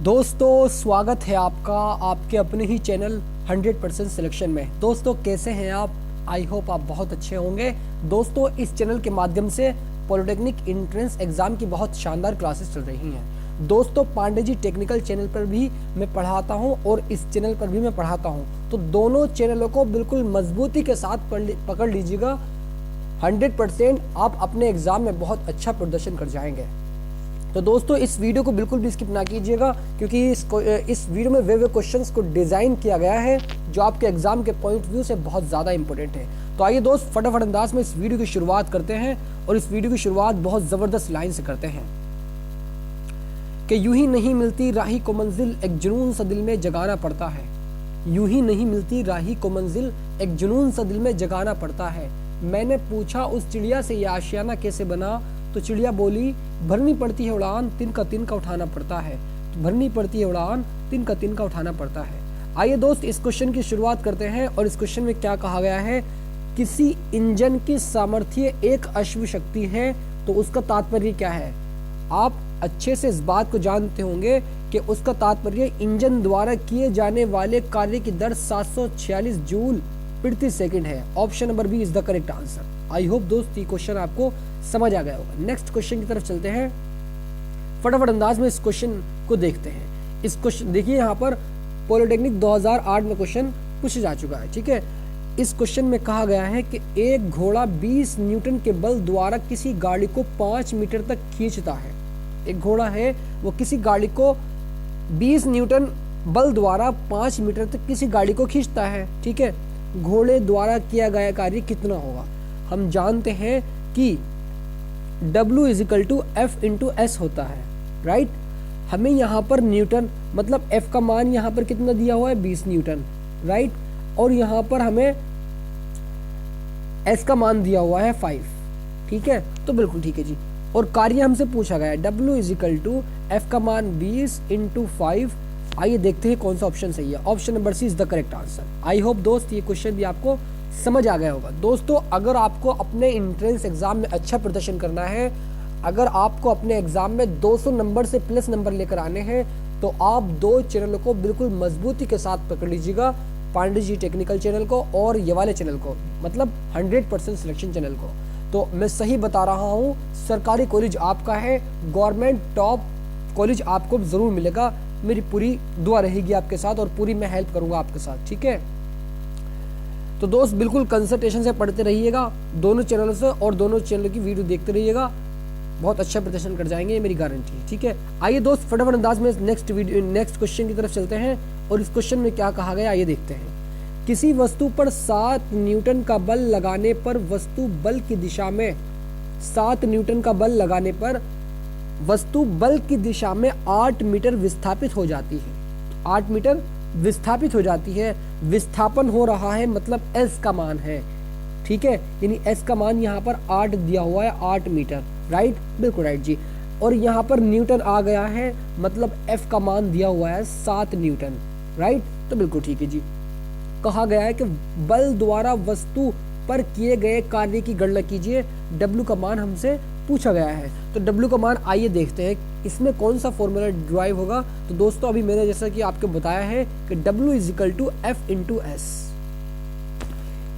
दोस्तों स्वागत है आपका आपके अपने ही चैनल 100% सिलेक्शन में। दोस्तों कैसे हैं आप? आई होप आप बहुत अच्छे होंगे। दोस्तों इस चैनल के माध्यम से पॉलिटेक्निक एंट्रेंस एग्जाम की बहुत शानदार क्लासेस चल रही हैं। दोस्तों पांडे जी टेक्निकल चैनल पर भी मैं पढ़ाता हूं और इस चैनल पर भी मैं पढ़ाता हूं, तो दोनों चैनलों को बिल्कुल मजबूती के साथ पकड़ लीजिएगा। 100% आप अपने एग्जाम में बहुत अच्छा प्रदर्शन कर जाएंगे। तो दोस्तों इस वीडियो को बिल्कुल भी स्किप ना कीजिएगा, क्योंकि इस वीडियो में वे क्वेश्चंस को डिजाइन किया गया है जो आपके एग्जाम के पॉइंट व्यू से बहुत ज़्यादा इंपॉर्टेंट है। तो आइए दोस्त फटाफट अंदाज में इस वीडियो की शुरुआत करते हैं, और इस वीडियो की शुरुआत बहुत ज़बरदस्त लाइन से करते हैं कि यूं ही नहीं मिलती राही को मंजिल, एक जुनून सा दिल में जगाना पड़ता है। यूं ही नहीं मिलती राही को मंजिल, एक जुनून सा दिल में जगाना पड़ता है। मैंने पूछा उस चिड़िया से ये आशियाना कैसे बना, तो चिड़िया बोली भरनी पड़ती है उड़ान, तिनका उठाना पड़ता है। तो भरनी पड़ती है उड़ान, तिनका उठाना पड़ता है। आइए दोस्त इस क्वेश्चन की शुरुआत करते हैं। और इस क्वेश्चन में क्या कहा गया है, किसी इंजन की सामर्थ्य एक अश्व शक्ति है, तो उसका तात्पर्य क्या है? आप अच्छे से इस बात को जानते होंगे कि उसका तात्पर्य इंजन द्वारा किए जाने वाले कार्य की दर 746 जूल प्रति सेकंड है। Option number B is the correct answer. I hope दोस्त ये क्वेश्चन आपको समझ आ गया होगा। नेक्स्ट क्वेश्चन की तरफ चलते हैं, फटाफट अंदाज में इस क्वेश्चन को देखते हैं। इस क्वेश्चन देखिए, यहाँ पर पॉलिटेक्निक 2008 में क्वेश्चन पूछा जा चुका है, ठीक है। इस क्वेश्चन में कहा गया है कि एक घोड़ा 20 न्यूटन के बल द्वारा किसी गाड़ी को 5 मीटर तक खींचता है। एक घोड़ा है, वो किसी गाड़ी को 20 न्यूटन बल द्वारा 5 मीटर तक किसी गाड़ी को खींचता है, ठीक है। घोड़े द्वारा किया गया कार्य कितना होगा? हम जानते हैं कि W = F/S होता है, राइट। हमें यहाँ पर न्यूटन मतलब F का मान यहाँ पर कितना दिया हुआ है, 20 न्यूटन, राइट। और यहाँ पर हमें S का मान दिया हुआ है 5, ठीक है। तो बिल्कुल ठीक है जी। और कार्य हमसे पूछा गया है W = F का मान 20 × 5। आइए देखते हैं कौन सा ऑप्शन सही है। Option number C is the correct answer. I hope दोस्त ये क्वेश्चन भी आपको समझ आ गया होगा। दोस्तों अगर आपको अपने एंट्रेंस एग्जाम में अच्छा प्रदर्शन करना है, अगर आपको अपने एग्जाम में 200 नंबर से प्लस नंबर लेकर आने हैं, तो आप दो चैनलों को बिल्कुल मजबूती के साथ पकड़ लीजिएगा, पांडे जी टेक्निकल चैनल को और ये वाले चैनल को, मतलब 100% सिलेक्शन चैनल को। तो मैं सही बता रहा हूँ, सरकारी कॉलेज आपका है, गवर्नमेंट टॉप कॉलेज आपको जरूर मिलेगा। मेरी पूरी दुआ रहेगी आपके साथ और पूरी मैं हेल्प करूंगा आपके साथ, ठीक है। तो दोस्त बिल्कुल कंसंट्रेशन से पढ़ते रहिएगा दोनों चैनलों से, और दोनों चैनल की वीडियो देखते रहिएगा, बहुत अच्छा प्रदर्शन कर जाएंगे, ये मेरी गारंटी है, ठीक है। आइए दोस्त फटाफट अंदाज में नेक्स्ट क्वेश्चन की तरफ चलते हैं। और इस क्वेश्चन में क्या कहा गया आइए देखते हैं। किसी वस्तु पर 7 न्यूटन का बल लगाने पर वस्तु बल की दिशा में 7 न्यूटन का बल लगाने पर वस्तु बल की दिशा में 8 मीटर विस्थापित हो जाती है। 8 मीटर विस्थापित हो जाती है। विस्थापन हो रहा है, मतलब S का मान है, ठीक है। यानी S का मान यहाँ पर 8 दिया हुआ है, 8 मीटर, राइट, बिल्कुल राइट जी। और यहाँ पर न्यूटन आ गया है, मतलब F का मान दिया हुआ है 7 न्यूटन, राइट। तो बिल्कुल ठीक है जी। कहा गया है कि बल द्वारा वस्तु पर किए गए कार्य की गणना कीजिए। W का मान हमसे पूछा गया है, तो W का मान आइए देखते हैं इसमें कौन सा फॉर्मूला ड्राइव होगा। तो दोस्तों अभी मैंने जैसा कि आपको बताया है कि W = F/S,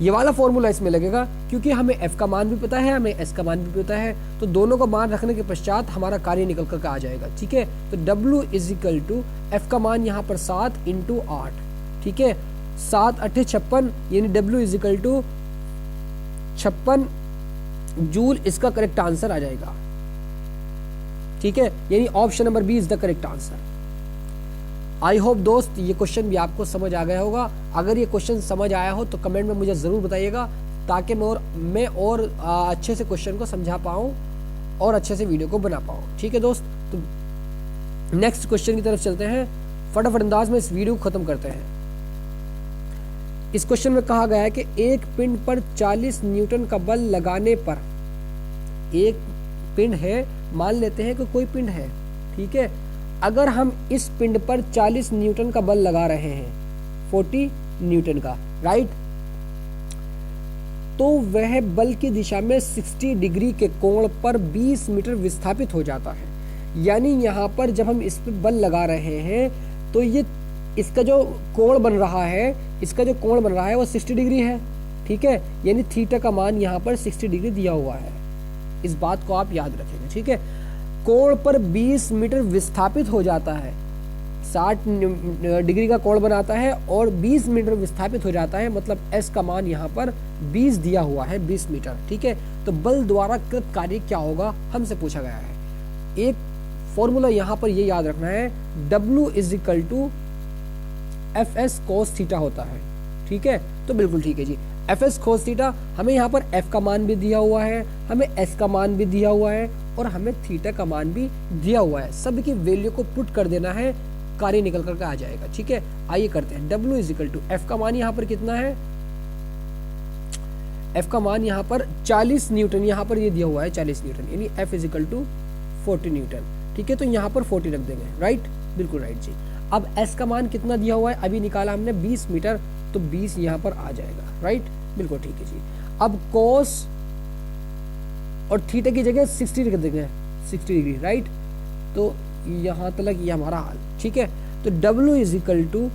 ये वाला फॉर्मूला इसमें लगेगा, क्योंकि हमें F का मान भी पता है, हमें S का मान भी पता है। तो दोनों का मान रखने के पश्चात हमारा कार्य निकल कर आ जाएगा, ठीक है। तो W = F का मान यहाँ पर 7 × 8, ठीक है। 7 × 8 = 56, यानी W = 56 जूल इसका करेक्ट आंसर आ जाएगा, ठीक है। यानी option number B is the correct answer. I hope दोस्त ये क्वेश्चन भी आपको समझ आ गया होगा। अगर ये क्वेश्चन समझ आया हो तो कमेंट में मुझे जरूर बताइएगा, ताकि मैं और अच्छे से क्वेश्चन को समझा पाऊँ और अच्छे से वीडियो को बना पाऊँ, ठीक है दोस्त। तो नेक्स्ट क्वेश्चन की तरफ चलते हैं, फटाफट अंदाज में इस वीडियो को खत्म करते हैं। इस क्वेश्चन में कहा गया है कि एक पिंड पर 40 न्यूटन का बल लगाने पर, एक पिंड है, मान लेते हैं कि कोई पिंड है, ठीक है। अगर हम इस पिंड पर 40 न्यूटन का बल लगा रहे हैं, 40 न्यूटन का, राइट, तो वह बल की दिशा में 60 डिग्री के कोण पर 20 मीटर विस्थापित हो जाता है। यानी यहाँ पर जब हम इस पे बल लगा रहे हैं तो ये इसका जो कोण बन रहा है, इसका जो कोण बन रहा है वो 60 डिग्री है, ठीक है। यानी थीटा का मान यहाँ पर 60 डिग्री दिया हुआ है, इस बात को आप याद रखेंगे, ठीक है। कोण पर 20 मीटर विस्थापित हो जाता है, 60 डिग्री का कोण बनाता है और 20 मीटर विस्थापित हो जाता है, मतलब एस का मान यहाँ पर 20 दिया हुआ है, 20 मीटर, ठीक है। तो बल द्वारा कृत कार्य क्या होगा हमसे पूछा गया है। एक फॉर्मूला यहाँ पर ये याद रखना है, W is equal to F S cos theta होता है, ठीक है। तो बिल्कुल ठीक है जी, एफ एस कोस थीटा, हमें यहाँ पर एफ का मान भी दिया हुआ है, हमें एस का मान भी दिया हुआ है और हमें थीटा का मान भी दिया हुआ है। सब की वैल्यू को पुट कर देना है, कार्य निकल करके आ जाएगा, ठीक है। आइए करते हैं, W is equal to F का मान यहाँ पर कितना है, एफ का मान यहाँ पर 40 न्यूटन, यहाँ पर ये दिया हुआ है 40 न्यूटन, यानी F is equal to 40 newton, ठीक है। तो यहाँ पर 40 रख देंगे, राइट, बिल्कुल राइट जी। अब एस का मान कितना दिया हुआ है, अभी निकाला हमने 20 मीटर, तो 20 यहाँ पर आ जाएगा, राइट, बिल्कुल ठीक है जी। अब कोस और थीटा की जगह 60 रख देंगे, 60 डिग्री, राइट। तो यहाँ तक ये हमारा हाल, ठीक है। तो W इज इक्वल टू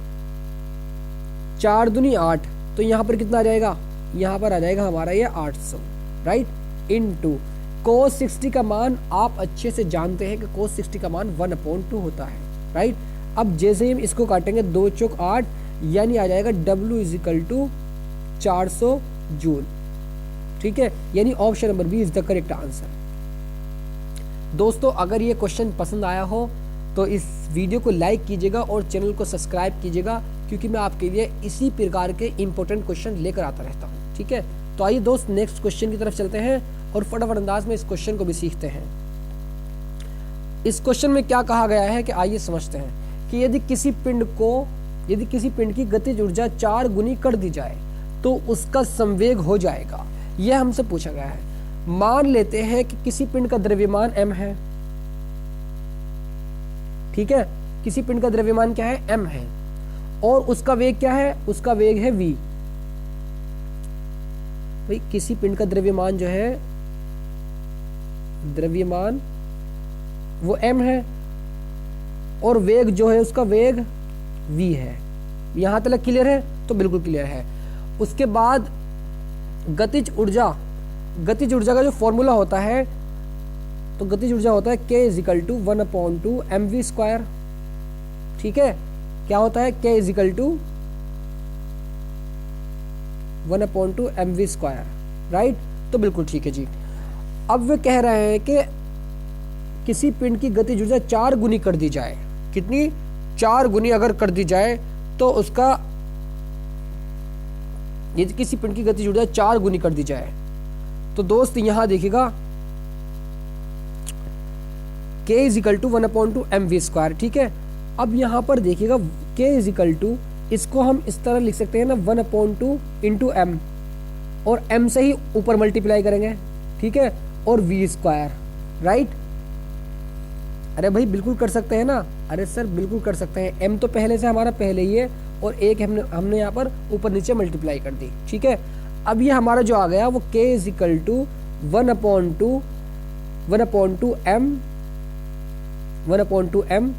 4 दूनी 8, तो यहाँ पर कितना आ जाएगा, यहाँ पर आ जाएगा हमारा ये 800, राइट, इनटू कोस 60 का मान आप अच्छे से जानते हैं कि कोस 60 का मान 1/2 होता है, राइट। अब जैसे ही हम इसको काटेंगे 2 चौक 8, यानी आ जाएगा W is equal to 400 joule, ठीक है। यानी option number B is the correct answer. दोस्तों अगर ये क्वेश्चन पसंद आया हो तो इस वीडियो को लाइक कीजिएगा और चैनल को सब्सक्राइब कीजिएगा, क्योंकि मैं आपके लिए इसी प्रकार के इंपॉर्टेंट क्वेश्चन लेकर आता रहता हूँ, ठीक है। तो आइए दोस्त नेक्स्ट क्वेश्चन की तरफ चलते हैं और फटाफट अंदाज में इस क्वेश्चन को भी सीखते हैं। इस क्वेश्चन में क्या कहा गया है कि आइए समझते हैं कि यदि किसी पिंड की गतिज ऊर्जा 4 गुनी कर दी जाए तो उसका संवेग हो जाएगा, यह हमसे पूछा गया है। मान लेते हैं कि किसी पिंड का द्रव्यमान m है, ठीक है, किसी पिंड का द्रव्यमान क्या है, m है, और उसका वेग क्या है, उसका वेग है v। भाई किसी पिंड का द्रव्यमान जो है, द्रव्यमान वो m है और वेग जो है उसका वेग v है। यहां तक क्लियर है, तो बिल्कुल क्लियर है। उसके बाद गतिज ऊर्जा का जो फॉर्मूला होता है, तो गतिज ऊर्जा होता है K is equal to 1/2 mv square, ठीक है। क्या होता है, K is equal to 1/2 mv square, right. तो बिल्कुल ठीक है जी। अब वे कह रहे हैं कि किसी पिंड की गतिज ऊर्जा 4 गुनी कर दी जाए, कितनी, 4 गुनी अगर कर दी जाए तो उसका, यदि किसी पिंड की गतिज ऊर्जा 4 गुनी कर दी जाए तो दोस्त यहां देखिएगा K is equal to 1/2 mv square, ठीक है। अब यहां पर देखिएगा K इज इक्वल टू, इसको हम इस तरह लिख सकते हैं ना, 1/2 इंटू m, और m से ही ऊपर मल्टीप्लाई करेंगे, ठीक है, और v स्क्वायर, राइट। अरे भाई बिल्कुल कर सकते हैं ना, अरे सर बिल्कुल कर सकते हैं, m तो पहले से हमारा पहले ही है और एक हमने यहाँ पर ऊपर नीचे मल्टीप्लाई कर दी, ठीक है। अब ये हमारा जो आ गया वो K is equal to 1/2 m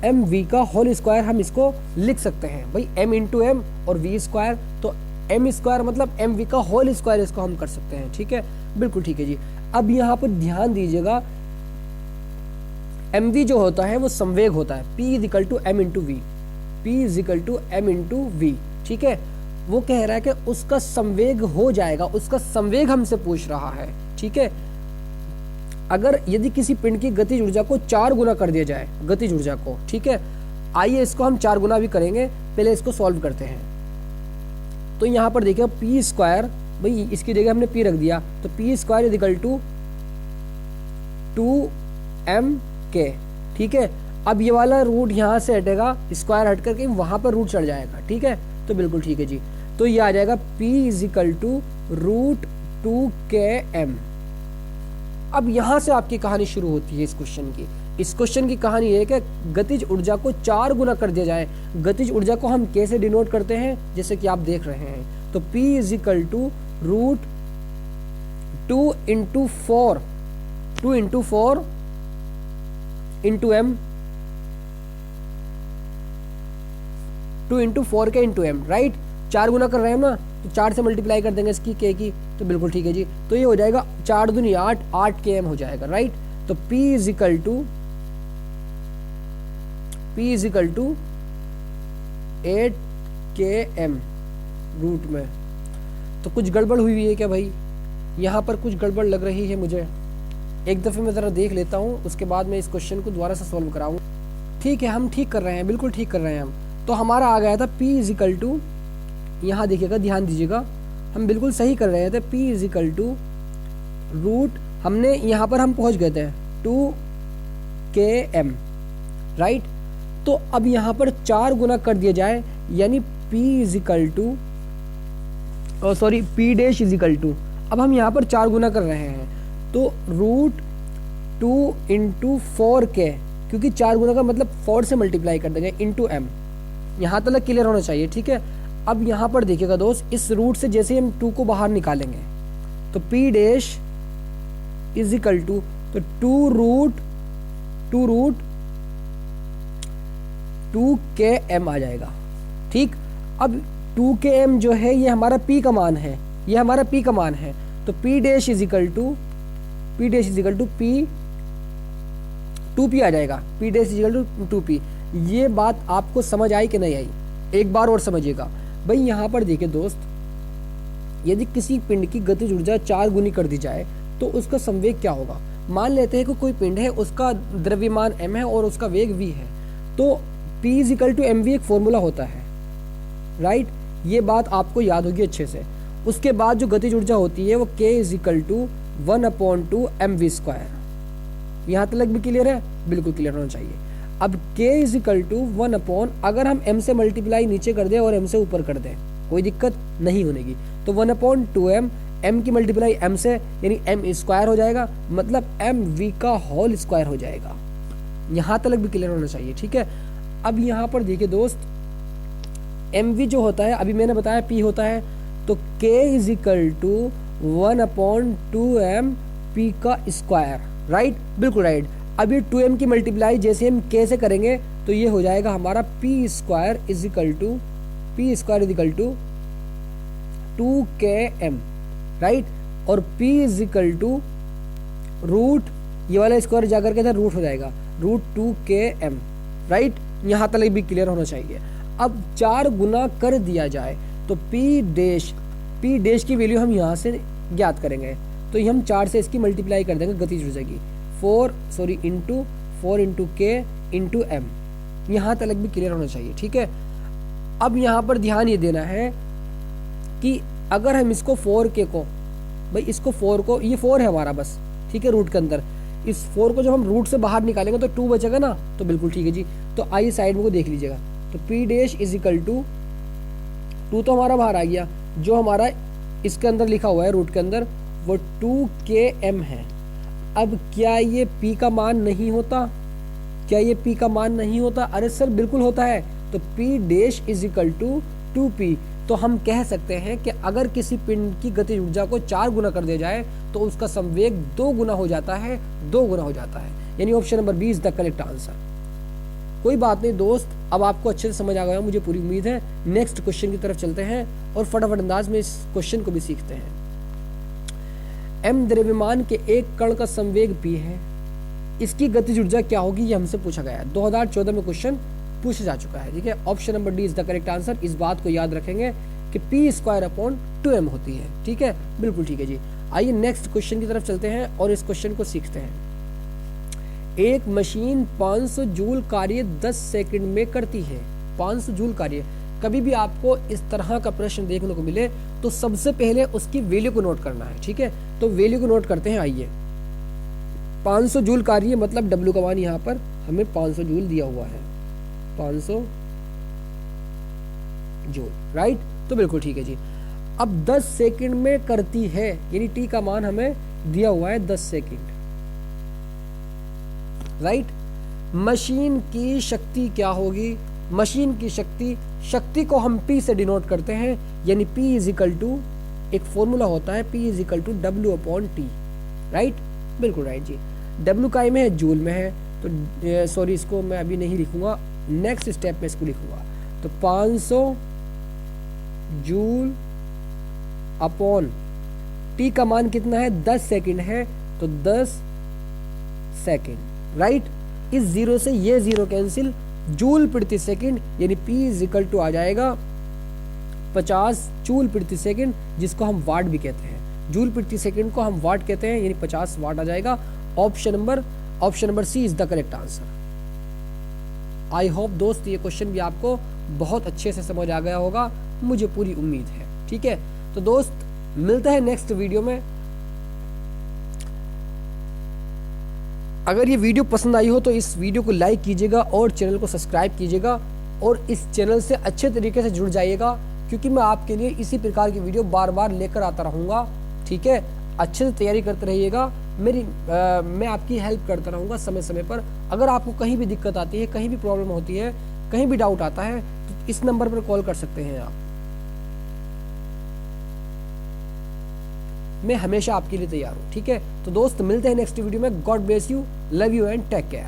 mv का होल स्क्वायर हम इसको लिख सकते हैं। भाई m इंटू एम और v स्क्वायर, तो m स्क्वायर मतलब mv का होल स्क्वायर, इसको हम कर सकते हैं, ठीक है, बिल्कुल ठीक है जी। अब यहाँ पर ध्यान दीजिएगा, mv जो होता है वो संवेग होता है, p is equal to m into V, p is equal to m into V, ठीक है। वो कह रहा है कि उसका संवेग हो जाएगा, उसका संवेग हमसे पूछ रहा है, ठीक है। अगर यदि किसी पिंड की गतिज ऊर्जा को 4 गुना कर दिया जाए, गतिज ऊर्जा को, ठीक है, आइए इसको हम 4 गुना भी करेंगे, पहले इसको सॉल्व करते हैं। तो यहाँ पर देखिए p स्क्वायर, भाई इसकी जगह हमने p रख दिया, तो p square is equal to 2mk, ठीक है। अब ये वाला रूट यहाँ से हटेगा, स्क्वायर हट करके वहां पर रूट चढ़ जाएगा, ठीक है, तो बिल्कुल ठीक है जी। तो ये आ जाएगा p is equal to √2km। अब यहां से आपकी कहानी शुरू होती है इस क्वेश्चन की। इस क्वेश्चन की कहानी है कि गतिज ऊर्जा को 4 गुना कर दिया जाए। गतिज ऊर्जा को हम कैसे डिनोट करते हैं, जैसे कि आप देख रहे हैं, तो p is equal to √2 into 4 into M, 2 into 4k into M, right. 4 गुना कर रहे हैं हम ना, तो 4 से मल्टीप्लाई कर देंगे इसकी k की, तो बिल्कुल ठीक है जी। तो ये हो जाएगा 4 दूनी 8, 8 km हो जाएगा, राइट। तो P is equal to 8 km root में। तो कुछ गड़बड़ हुई है क्या भाई? यहाँ पर कुछ गड़बड़ लग रही है मुझे। एक दफ़े मैं ज़रा देख लेता हूँ, उसके बाद मैं इस क्वेश्चन को दोबारा से सॉल्व कराऊँ। ठीक है, हम ठीक कर रहे हैं, बिल्कुल ठीक कर रहे हैं हम। तो हमारा आ गया था P इज इक्वल टू, यहाँ देखिएगा, ध्यान दीजिएगा, हम बिल्कुल सही कर रहे थे। P is equal to root, हमने यहाँ पर हम पहुँच गए थे 2 km, राइट। तो अब यहाँ पर 4 गुना कर दिया जाए, यानी P is equal to, sorry, P dash is equal to, अब हम यहाँ पर 4 गुना कर रहे हैं, तो रूट 2 इंटू 4k, क्योंकि 4 गुना का मतलब 4 से मल्टीप्लाई कर देंगे इंटू m। यहाँ तक क्लियर होना चाहिए, ठीक है। अब यहाँ पर देखिएगा दोस्त, इस रूट से जैसे हम 2 को बाहर निकालेंगे तो P dash is equal to, तो 2 रूट 2km आ जाएगा, ठीक। अब 2km जो है ये हमारा P का मान है, ये हमारा P का मान है। तो P dash is equal to P 2P आ जाएगा, P dash is equal to 2P। ये बात आपको समझ आई कि नहीं आई? एक बार और समझिएगा भाई। यहाँ पर देखिए दोस्त, यदि किसी पिंड की गतिज ऊर्जा 4 गुनी कर दी जाए तो उसका संवेग क्या होगा। मान लेते हैं कि कोई पिंड है, उसका द्रव्यमान m है और उसका वेग v है, तो P is equal to mv एक फॉर्मूला होता है, राइट। ये बात आपको याद होगी अच्छे से। उसके बाद जो गतिज ऊर्जा होती है वो k is equal to 1/2 mv²। यहाँ तक भी क्लियर है? बिल्कुल क्लियर होना चाहिए। अब k इज इक्वल टू 1/, अगर हम m से मल्टीप्लाई नीचे कर दें और m से ऊपर कर दें, कोई दिक्कत नहीं होनेगी। तो 1/2m, m की मल्टीप्लाई m से, यानी m² हो जाएगा, मतलब mv का होल स्क्वायर हो जाएगा। यहाँ तक भी क्लियर होना चाहिए, ठीक है। अब यहाँ पर देखिए दोस्त, mv जो होता है, अभी मैंने बताया p होता है, तो k is equal to 1/2m p का स्क्वायर, राइट, बिल्कुल राइट। अभी 2m की मल्टीप्लाई जैसे हम k से करेंगे तो ये हो जाएगा हमारा p² is equal to 2km, right. और p is equal to root, ये वाला स्क्वायर जाकर के रूट हो जाएगा, रूट 2km, राइट। यहाँ तक भी क्लियर होना चाहिए। अब 4 गुना कर दिया जाए तो P डैश की वैल्यू हम यहाँ से ज्ञात करेंगे, तो हम 4 से इसकी मल्टीप्लाई कर देंगे गतिज ऊर्जा की, 4 इंटू k इंटू m। यहाँ तक भी क्लियर होना चाहिए, ठीक है। अब यहाँ पर ध्यान ये देना है कि अगर हम इसको 4k को, भाई इसको 4 को, ये 4 है हमारा बस, ठीक है, रूट के अंदर, इस 4 को जब हम रूट से बाहर निकालेंगे तो 2 बचेगा ना, तो बिल्कुल ठीक है जी। तो आइए साइड में को देख लीजिएगा, तो P dash is equal to 2 तो हमारा बाहर आ गया, जो हमारा इसके अंदर लिखा हुआ है रूट के अंदर वो 2km है। अब क्या ये P का मान नहीं होता? क्या ये P का मान नहीं होता? अरे सर बिल्कुल होता है। तो P dash is equal to 2P। तो हम कह सकते हैं कि अगर किसी पिंड की गतिज ऊर्जा को 4 गुना कर दिया जाए तो उसका संवेग 2 गुना हो जाता है, 2 गुना हो जाता है, यानी option number B is the correct answer. कोई बात नहीं दोस्त, अब आपको अच्छे से समझ आ गया, मुझे पूरी उम्मीद है। नेक्स्ट क्वेश्चन की तरफ चलते हैं और फटाफट अंदाज में इस क्वेश्चन को भी सीखते हैं। m द्रव्यमान के एक कण का संवेग p है, इसकी गतिज ऊर्जा क्या होगी, ये हमसे पूछा गया है। 2014 में क्वेश्चन पूछा जा चुका है, ठीक है। Option number D is the correct answer. इस बात को याद रखेंगे कि p²/2m होती है, ठीक है, बिल्कुल ठीक है जी। आइए नेक्स्ट क्वेश्चन की तरफ चलते हैं और इस क्वेश्चन को सीखते हैं। एक मशीन 500 जूल कार्य 10 सेकंड में करती है। 500 जूल कार्य, कभी भी आपको इस तरह का प्रश्न देखने को मिले तो सबसे पहले उसकी वैल्यू को नोट करना है, ठीक है। तो वैल्यू को नोट करते हैं। आइए, 500 जूल कार्य मतलब W का मान यहाँ पर हमें 500 जूल दिया हुआ है, 500 जूल, राइट। तो बिल्कुल ठीक है जी। अब 10 सेकंड में करती है, यानी T का मान हमें दिया हुआ है 10 सेकंड, राइट। मशीन की शक्ति क्या होगी? मशीन की शक्ति को हम P से डिनोट करते हैं, यानी P इज इक्वल टू, एक फॉर्मूला होता है P is equal to W/T, right, बिल्कुल राइट जी। W काय में है, जूल में है, तो सॉरी इसको मैं अभी नहीं लिखूंगा, नेक्स्ट स्टेप में इसको लिखूंगा। तो 500 जूल अपॉन टी का मान कितना है 10 सेकंड है, तो 10 सेकंड राइट। इस जीरो से ये जीरो कैंसिल, जूल प्रति सेकंड यानी P इज इक्वल टू आ जाएगा 50 जूल प्रति सेकंड, जिसको हम वाट भी कहते हैं। जूल प्रति सेकंड को हम वाट कहते हैं, यानी 50 वाट आ जाएगा। Option number C is the correct answer. I hope दोस्त ये क्वेश्चन भी आपको बहुत अच्छे से समझ आ गया होगा, मुझे पूरी उम्मीद है। ठीक है, तो दोस्त मिलते हैं नेक्स्ट वीडियो में। अगर ये वीडियो पसंद आई हो तो इस वीडियो को लाइक कीजिएगा और चैनल को सब्सक्राइब कीजिएगा और इस चैनल से अच्छे तरीके से जुड़ जाइएगा, क्योंकि मैं आपके लिए इसी प्रकार की वीडियो बार बार लेकर आता रहूँगा। ठीक है, अच्छे से तैयारी करते रहिएगा। मैं आपकी हेल्प करता रहूँगा समय समय पर। अगर आपको कहीं भी दिक्कत आती है, कहीं भी प्रॉब्लम होती है, कहीं भी डाउट आता है, तो इस नंबर पर कॉल कर सकते हैं आप। मैं हमेशा आपके लिए तैयार हूँ। ठीक है, तो दोस्त मिलते हैं नेक्स्ट वीडियो में। God bless you, love you and take care.